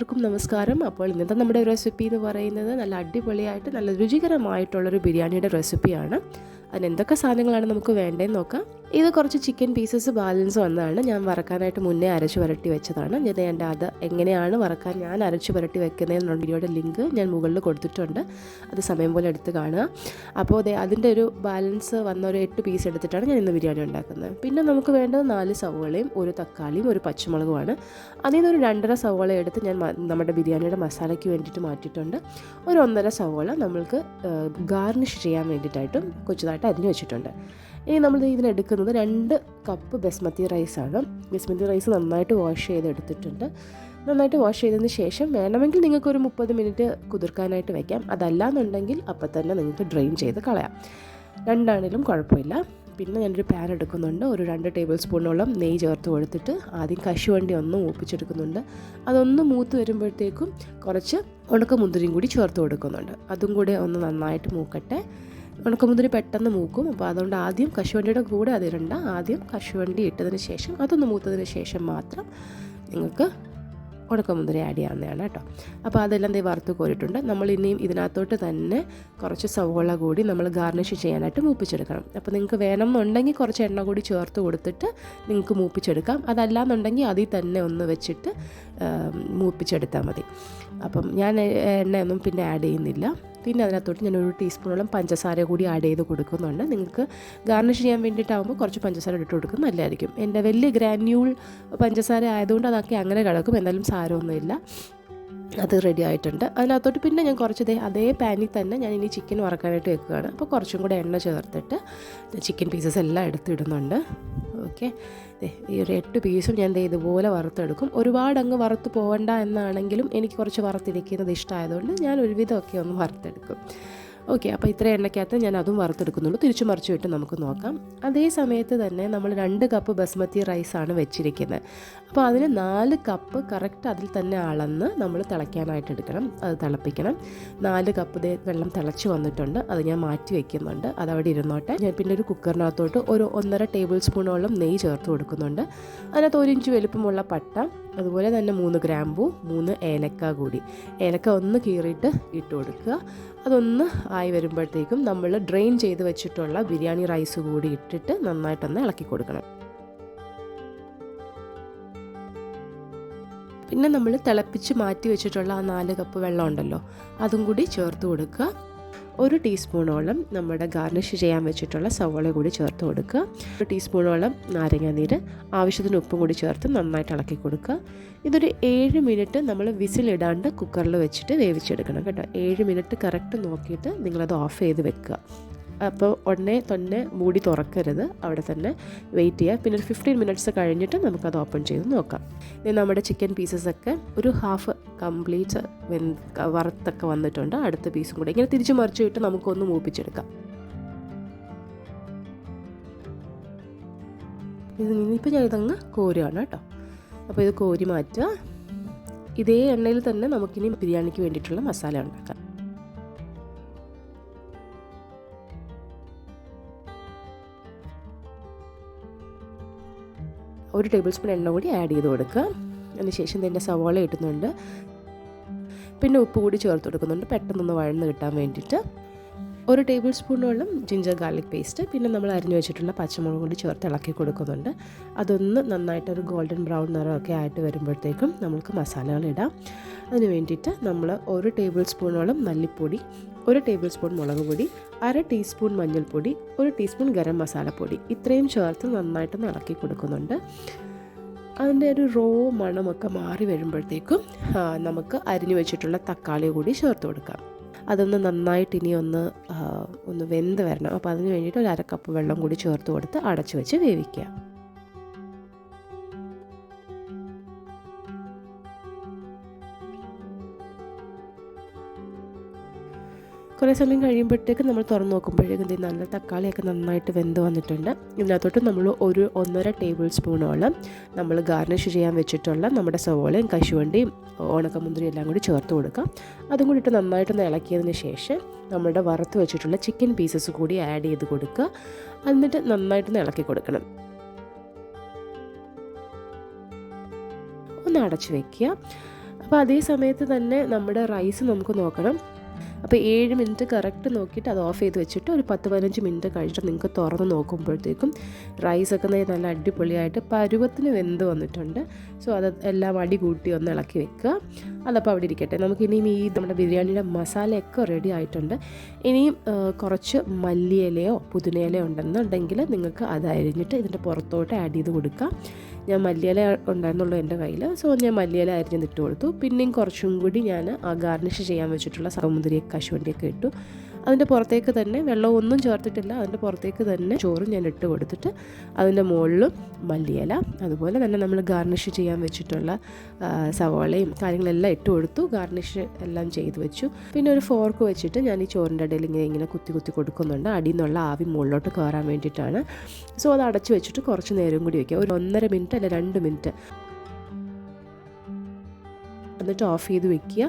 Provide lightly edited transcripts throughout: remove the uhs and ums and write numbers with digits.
എല്ലാവർക്കും നമസ്കാരം. അപ്പോൾ ഇന്നത്തെ നമ്മുടെ റെസിപ്പി എന്ന് പറയുന്നത് നല്ല അടിപൊളിയായിട്ട് നല്ല രുചികരമായിട്ടുള്ളൊരു ബിരിയാണിയുടെ റെസിപ്പിയാണ്. അതിനെന്തൊക്കെ സാധനങ്ങളാണ് നമുക്ക് വേണ്ടതെന്ന് നോക്കാം. ഇത് കുറച്ച് ചിക്കൻ പീസസ് ബാലൻസ് വന്നതാണ്. ഞാൻ വറക്കാനായിട്ട് മുന്നേ അരച്ച് പുരട്ടി വെച്ചതാണ്. അത് എങ്ങനെയാണ് വറക്കാൻ ഞാൻ അരച്ച് പുരട്ടി വെക്കുന്നതെന്നുള്ള വീഡിയോയുടെ ലിങ്ക് ഞാൻ മുകളിൽ കൊടുത്തിട്ടുണ്ട്. അത് സമയം പോലെ എടുത്ത് കാണുക. അപ്പോൾ അതിൻ്റെ ഒരു ബാലൻസ് വന്ന ഒരു 8 പീസ് എടുത്തിട്ടാണ് ഞാൻ ഇന്ന് ബിരിയാണി ഉണ്ടാക്കുന്നത്. പിന്നെ നമുക്ക് വേണ്ടത് 4 സവോളയും 1 തക്കാളിയും 1 പച്ചമുളകുമാണ്. അതിൽ നിന്ന് ഒരു 2.5 സവോള എടുത്ത് ഞാൻ നമ്മുടെ ബിരിയാണിയുടെ മസാലയ്ക്ക് വേണ്ടിയിട്ട് മാറ്റിയിട്ടുണ്ട്. ഒരു 1.5 സവോള നമ്മൾക്ക് ഗാർണിഷ് ചെയ്യാൻ വേണ്ടിയിട്ടായിട്ടും കൊച്ചുതായിട്ട് അരിഞ്ഞ് വെച്ചിട്ടുണ്ട്. ഇനി നമ്മൾ ഇതിനെടുക്കുന്നത് 2 കപ്പ് ബസ്മതി റൈസാണ്. ബസ്മതി റൈസ് നന്നായിട്ട് വാഷ് ചെയ്തെടുത്തിട്ടുണ്ട്. നന്നായിട്ട് വാഷ് ചെയ്തതിന് ശേഷം വേണമെങ്കിൽ നിങ്ങൾക്കൊരു 30 മിനിറ്റ് കുതിർക്കാനായിട്ട് വയ്ക്കാം. അതല്ലാന്നുണ്ടെങ്കിൽ അപ്പം തന്നെ നിങ്ങൾക്ക് ഡ്രെയിൻ ചെയ്ത് കളയാം. രണ്ടാണെങ്കിലും കുഴപ്പമില്ല. പിന്നെ ഞാനൊരു പാൻ എടുക്കുന്നുണ്ട്. ഒരു 2 ടേബിൾ സ്പൂണോളം നെയ്യ് ചേർത്ത് കൊടുത്തിട്ട് ആദ്യം കശുവണ്ടി ഒന്ന് മൂപ്പിച്ചെടുക്കുന്നുണ്ട്. അതൊന്ന് മൂത്ത് വരുമ്പോഴത്തേക്കും കുറച്ച് ഉണക്കമുന്തിരിയും കൂടി ചേർത്ത് കൊടുക്കുന്നുണ്ട്. അതും കൂടെ ഒന്ന് നന്നായിട്ട് മൂക്കട്ടെ. ഉണക്കമുന്തിരി പെട്ടെന്ന് മൂക്കും. അപ്പോൾ അതുകൊണ്ട് ആദ്യം കശുവണ്ടിയുടെ കൂടെ അതിരണ്ട. ആദ്യം കശുവണ്ടി ഇട്ടതിന് ശേഷം അതൊന്ന് മൂത്തതിന് ശേഷം മാത്രം നിങ്ങൾക്ക് ഉണക്കമുന്തിരി ആഡ് ചെയ്യാവുന്നതാണ് കേട്ടോ. അപ്പോൾ അതെല്ലാം വറുത്ത് കോരിയിട്ടുണ്ട്. നമ്മൾ ഇനിയും ഇതിനകത്തോട്ട് തന്നെ കുറച്ച് സവോള കൂടി നമ്മൾ ഗാർണിഷ് ചെയ്യാനായിട്ട് മൂപ്പിച്ചെടുക്കണം. അപ്പോൾ നിങ്ങൾക്ക് വേണമെന്നുണ്ടെങ്കിൽ കുറച്ച് എണ്ണ കൂടി ചേർത്ത് കൊടുത്തിട്ട് നിങ്ങൾക്ക് മൂപ്പിച്ചെടുക്കാം. അതല്ലാന്നുണ്ടെങ്കിൽ അതിൽ തന്നെ ഒന്ന് വെച്ചിട്ട് മൂപ്പിച്ചെടുത്താൽ മതി. അപ്പം ഞാൻ എണ്ണയൊന്നും പിന്നെ ആഡ് ചെയ്യുന്നില്ല. പിന്നെ അതിനകത്തോട്ട് ഞാൻ 1 ടീസ്പൂണോളം പഞ്ചസാര കൂടി ആഡ് ചെയ്ത് കൊടുക്കുന്നുണ്ട്. നിങ്ങൾക്ക് ഗാർണിഷ് ചെയ്യാൻ വേണ്ടിയിട്ടാകുമ്പോൾ കുറച്ച് പഞ്ചസാര ഇട്ട് കൊടുക്കുന്നത് നല്ലതായിരിക്കും. എൻ്റെ വലിയ ഗ്രാന്യൂൾ പഞ്ചസാര ആയതുകൊണ്ട് അതൊക്കെ അങ്ങനെ കിടക്കും. എന്നാലും സാരമൊന്നുമില്ല. അത് റെഡി ആയിട്ടുണ്ട്. അതിനകത്തോട്ട് പിന്നെ ഞാൻ കുറച്ച് അതേ പാനിൽ തന്നെ ഞാൻ ഇനി ചിക്കൻ വറക്കാനായിട്ട് വെക്കുകയാണ്. അപ്പോൾ കുറച്ചും കൂടെ എണ്ണ ചേർത്തിട്ട് ചിക്കൻ പീസസ് എല്ലാം എടുത്തിടുന്നുണ്ട്. ഓക്കെ, ഈ ഒരു 8 പീസും ഞാൻ ഇതുപോലെ വറുത്തെടുക്കും. ഒരുപാട് അങ്ങ് വറുത്ത് പോകണ്ട എന്നാണെങ്കിലും എനിക്ക് കുറച്ച് വറുത്തിരിക്കുന്നത് ഇഷ്ടമായതുകൊണ്ട് ഞാൻ ഒരുവിധമൊക്കെ ഒന്ന് വറുത്തെടുക്കും. ഓക്കെ, അപ്പോൾ ഇത്ര എണ്ണയ്ക്കകത്ത് ഞാൻ അതും വറുത്തെടുക്കുന്നുള്ളൂ. തിരിച്ചു മറിച്ചു വിട്ട് നമുക്ക് നോക്കാം. അതേ സമയത്ത് തന്നെ നമ്മൾ 2 കപ്പ് ബസ്മതി റൈസാണ് വെച്ചിരിക്കുന്നത്. അപ്പോൾ അതിന് 4 കപ്പ് കറക്റ്റ് അതിൽ തന്നെ അളന്ന് നമ്മൾ തിളയ്ക്കാനായിട്ട് എടുക്കണം. അത് തിളപ്പിക്കണം. 4 കപ്പ് വെള്ളം തിളച്ച് വന്നിട്ടുണ്ട്. അത് ഞാൻ മാറ്റി വയ്ക്കുന്നുണ്ട്. അതവിടെ ഇരുന്നോട്ടെ. ഞാൻ പിന്നെ ഒരു കുക്കറിനകത്തോട്ട് ഒരു 1.5 ടേബിൾ സ്പൂണോളം നെയ്യ് ചേർത്ത് കൊടുക്കുന്നുണ്ട്. അതിനകത്ത് 1 ഇഞ്ച് വലുപ്പമുള്ള പട്ട, അതുപോലെ തന്നെ 3 ഗ്രാമ്പൂ, 3 ഏലക്ക കൂടി. ഏലക്ക ഒന്ന് കീറിയിട്ട് ഇട്ട് കൊടുക്കുക. അതൊന്ന് ആയി വരുമ്പോഴത്തേക്കും നമ്മൾ ഡ്രെയിൻ ചെയ്ത് വെച്ചിട്ടുള്ള ബിരിയാണി റൈസ് കൂടി ഇട്ടിട്ട് നന്നായിട്ടൊന്ന് ഇളക്കി കൊടുക്കണം. പിന്നെ നമ്മൾ തിളപ്പിച്ച് മാറ്റി വെച്ചിട്ടുള്ള ആ 4 കപ്പ് വെള്ളം ഉണ്ടല്ലോ, അതും കൂടി ചേർത്ത് കൊടുക്കുക. 1 ടീസ്പൂണോളം നമ്മുടെ ഗാർണിഷ് ചെയ്യാൻ വെച്ചിട്ടുള്ള സവോള കൂടി ചേർത്ത് കൊടുക്കുക. 1 ടീസ്പൂണോളം നാരങ്ങാനീര്, ആവശ്യത്തിന് ഉപ്പും കൂടി ചേർത്ത് നന്നായിട്ട് ഇളക്കി കൊടുക്കുക. ഇതൊരു 7 മിനിറ്റ് നമ്മൾ വിസിലിടാണ്ട് കുക്കറിൽ വെച്ചിട്ട് വേവിച്ചെടുക്കണം കേട്ടോ. 7 മിനിറ്റ് കറക്റ്റ് നോക്കിയിട്ട് നിങ്ങളത് ഓഫ് ചെയ്ത് വെക്കുക. അപ്പോൾ ഉടനെ തന്നെ മൂടി തുറക്കരുത്, അവിടെ തന്നെ വെയിറ്റ് ചെയ്യുക. പിന്നെ ഒരു 15 മിനിറ്റ്സ് കഴിഞ്ഞിട്ട് നമുക്കത് ഓപ്പൺ ചെയ്ത് നോക്കാം. ഇനി നമ്മുടെ ചിക്കൻ പീസസൊക്കെ ഒരു ഹാഫ് കംപ്ലീറ്റ് വറുത്തൊക്കെ വന്നിട്ടുണ്ട്. അടുത്ത പീസും കൂടെ ഇങ്ങനെ തിരിച്ചു മറിച്ച് വിട്ട് നമുക്കൊന്ന് മൂപ്പിച്ചെടുക്കാം. ഇനിയിപ്പോൾ ഞാനിതങ്ങ് കോരുകയാണ് കേട്ടോ. അപ്പോൾ ഇത് കോരി മാറ്റുക. ഇതേ എണ്ണയിൽ തന്നെ നമുക്കിനി ബിരിയാണിക്ക് വേണ്ടിയിട്ടുള്ള മസാല ഉണ്ടാക്കാം. 1 ടേബിൾ സ്പൂൺ എണ്ണ കൂടി ആഡ് ചെയ്ത് കൊടുക്കുക. അതിനുശേഷം ഇതിൻ്റെ സവോള ഇടുന്നുണ്ട്. പിന്നെ ഉപ്പ് കൂടി ചേർത്ത് കൊടുക്കുന്നുണ്ട് പെട്ടെന്നൊന്ന് വഴന്ന് കിട്ടാൻ വേണ്ടിയിട്ട്. 1 ടേബിൾ സ്പൂണോളം ജിഞ്ചർ ഗാർലിക് പേസ്റ്റ്, പിന്നെ നമ്മൾ അരിഞ്ഞു വെച്ചിട്ടുള്ള പച്ചമുളക് കൂടി ചേർത്ത് ഇളക്കി കൊടുക്കുന്നുണ്ട്. അതൊന്ന് നന്നായിട്ടൊരു ഗോൾഡൻ ബ്രൗൺ നിറമൊക്കെ ആയിട്ട് വരുമ്പോഴത്തേക്കും നമുക്ക് മസാലകൾ ഇടാം. അതിന് വേണ്ടിയിട്ട് നമ്മൾ 1 ടേബിൾ സ്പൂണോളം മല്ലിപ്പൊടി, 1 ടേബിൾ സ്പൂൺ മുളക് പൊടി, 1/2 ടീസ്പൂൺ മഞ്ഞൾപ്പൊടി, 1 ടീസ്പൂൺ ഗരം മസാലപ്പൊടി, ഇത്രയും ചേർത്ത് നന്നായിട്ടൊന്ന് ഇളക്കി കൊടുക്കുന്നുണ്ട്. അതിൻ്റെ ഒരു റോ മണമൊക്കെ മാറി വരുമ്പോഴത്തേക്കും നമുക്ക് അരിഞ്ഞു വെച്ചിട്ടുള്ള തക്കാളി കൂടി ചേർത്ത് കൊടുക്കാം. അതൊന്ന് നന്നായിട്ട് ഇനി ഒന്ന് വെന്ത് വരണം. അപ്പോൾ അതിന് വേണ്ടിയിട്ട് ഒരു 1/2 കപ്പ് വെള്ളം കൂടി ചേർത്ത് കൊടുത്ത് അടച്ചു വെച്ച് വേവിക്കുക. കുറേ സമയം കഴിയുമ്പോഴത്തേക്ക് നമ്മൾ തുറന്ന് നോക്കുമ്പോഴേക്കും നല്ല തക്കാളിയൊക്കെ നന്നായിട്ട് വെന്ത് വന്നിട്ടുണ്ട്. ഇതിനകത്തോട്ട് നമ്മൾ 1.5 ടേബിൾ സ്പൂണോളം നമ്മൾ ഗാർണിഷ് ചെയ്യാൻ വെച്ചിട്ടുള്ള നമ്മുടെ സവോളയും കശുവണ്ടിയും ഉണക്കമുന്തിരി എല്ലാം കൂടി ചേർത്ത് കൊടുക്കാം. അതും കൂടി ഇട്ട് നന്നായിട്ടൊന്ന് ഇളക്കിയതിന് ശേഷം നമ്മുടെ വറുത്ത് വെച്ചിട്ടുള്ള ചിക്കൻ പീസസ് കൂടി ആഡ് ചെയ്ത് കൊടുക്കുക. എന്നിട്ട് നന്നായിട്ടൊന്ന് ഇളക്കി കൊടുക്കണം. ഒന്ന് അടച്ചു വയ്ക്കുക. അപ്പോൾ അതേ സമയത്ത് തന്നെ നമ്മുടെ റൈസ് നമുക്ക് നോക്കണം. അപ്പോൾ 7 മിനിറ്റ് കറക്റ്റ് നോക്കിയിട്ട് അത് ഓഫ് ചെയ്ത് വെച്ചിട്ട് ഒരു 10-15 മിനിറ്റ് കഴിഞ്ഞിട്ട് നിങ്ങൾക്ക് തുറന്ന് നോക്കുമ്പോഴത്തേക്കും റൈസൊക്കെ നല്ല അടിപൊളിയായിട്ട് പരുവത്തിന് വെന്ത് വന്നിട്ടുണ്ട്. സോ അത് എല്ലാം അടി കൂട്ടി ഒന്ന് ഇളക്കി വെക്കുക. അതപ്പോൾ അവിടെ ഇരിക്കട്ടെ. നമുക്കിനിയും ഈ നമ്മുടെ ബിരിയാണിയുടെ മസാലയൊക്കെ റെഡി ആയിട്ടുണ്ട്. ഇനിയും കുറച്ച് മല്ലിയിലയോ പുതിനയിലയോ ഉണ്ടെന്നുണ്ടെങ്കിൽ നിങ്ങൾക്ക് അത് അരിഞ്ഞിട്ട് ഇതിൻ്റെ പുറത്തോട്ട് ആഡ് ചെയ്ത് കൊടുക്കുക. ഞാൻ മല്ലിയില ഉണ്ടായിരുന്നുള്ളൂ എൻ്റെ കയ്യിൽ. സോ ഞാൻ മല്ലിയില അരിഞ്ഞിട്ട് കൊടുത്തു. പിന്നെയും കുറച്ചും കൂടി ഞാൻ ഗാർണിഷ് ചെയ്യാൻ വെച്ചിട്ടുള്ള സമുദ്രി കശുവണ്ടിയൊക്കെ ഇട്ടു. അതിൻ്റെ പുറത്തേക്ക് തന്നെ വെള്ളം ഒന്നും ചേർത്തിട്ടില്ല. അതിൻ്റെ പുറത്തേക്ക് തന്നെ ചോറും ഞാൻ ഇട്ട് കൊടുത്തിട്ട് അതിൻ്റെ മുകളിലും മല്ലിയില, അതുപോലെ തന്നെ നമ്മൾ ഗാർണിഷ് ചെയ്യാൻ വെച്ചിട്ടുള്ള സവാളയും കാര്യങ്ങളെല്ലാം ഇട്ട് കൊടുത്തു. ഗാർണിഷ് എല്ലാം ചെയ്ത് വെച്ചു. പിന്നെ ഒരു ഫോർക്ക് വെച്ചിട്ട് ഞാൻ ഈ ചോറിൻ്റെ ഇടയിൽ ഇങ്ങനെ കുത്തി കുത്തി കൊടുക്കുന്നുണ്ട്. അടിയിൽ നിന്നുള്ള ആവി മുകളിലോട്ട് കയറാൻ വേണ്ടിയിട്ടാണ്. സോ അത് അടച്ചു വെച്ചിട്ട് കുറച്ച് നേരം കൂടി വയ്ക്കുക. ഒരു 1.5 മിനിറ്റ് അല്ല 2 മിനിറ്റ്, എന്നിട്ട് ഓഫ് ചെയ്ത് വെക്കുക.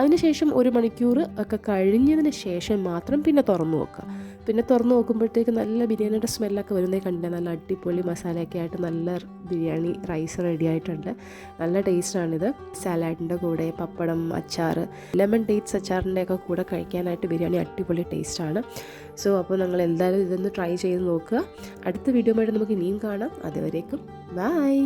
അതിനുശേഷം 1 മണിക്കൂർ ഒക്കെ കഴിഞ്ഞതിന് ശേഷം മാത്രം പിന്നെ തുറന്ന് നോക്കുക. പിന്നെ തുറന്ന് നോക്കുമ്പോഴത്തേക്ക് നല്ല ബിരിയാണിയുടെ സ്മെല്ലൊക്കെ വരുന്നേ കണ്ടില്ല. നല്ല അടിപൊളി മസാലയൊക്കെ ആയിട്ട് നല്ല ബിരിയാണി റൈസ് റെഡി ആയിട്ടുണ്ട്. നല്ല ടേസ്റ്റാണിത്. സാലാഡിൻ്റെ കൂടെ പപ്പടം, അച്ചാർ, ലെമൺ ഡേറ്റ്സ് അച്ചാറിൻ്റെ ഒക്കെ കൂടെ കഴിക്കാനായിട്ട് ബിരിയാണി അടിപൊളി ടേസ്റ്റാണ്. സോ അപ്പോൾ നിങ്ങൾ എന്തായാലും ഇതൊന്ന് ട്രൈ ചെയ്ത് നോക്കുക. അടുത്ത വീഡിയോയുമായിട്ട് നമുക്ക് ഇനിയും കാണാം. അതുവരേക്കും ബൈ.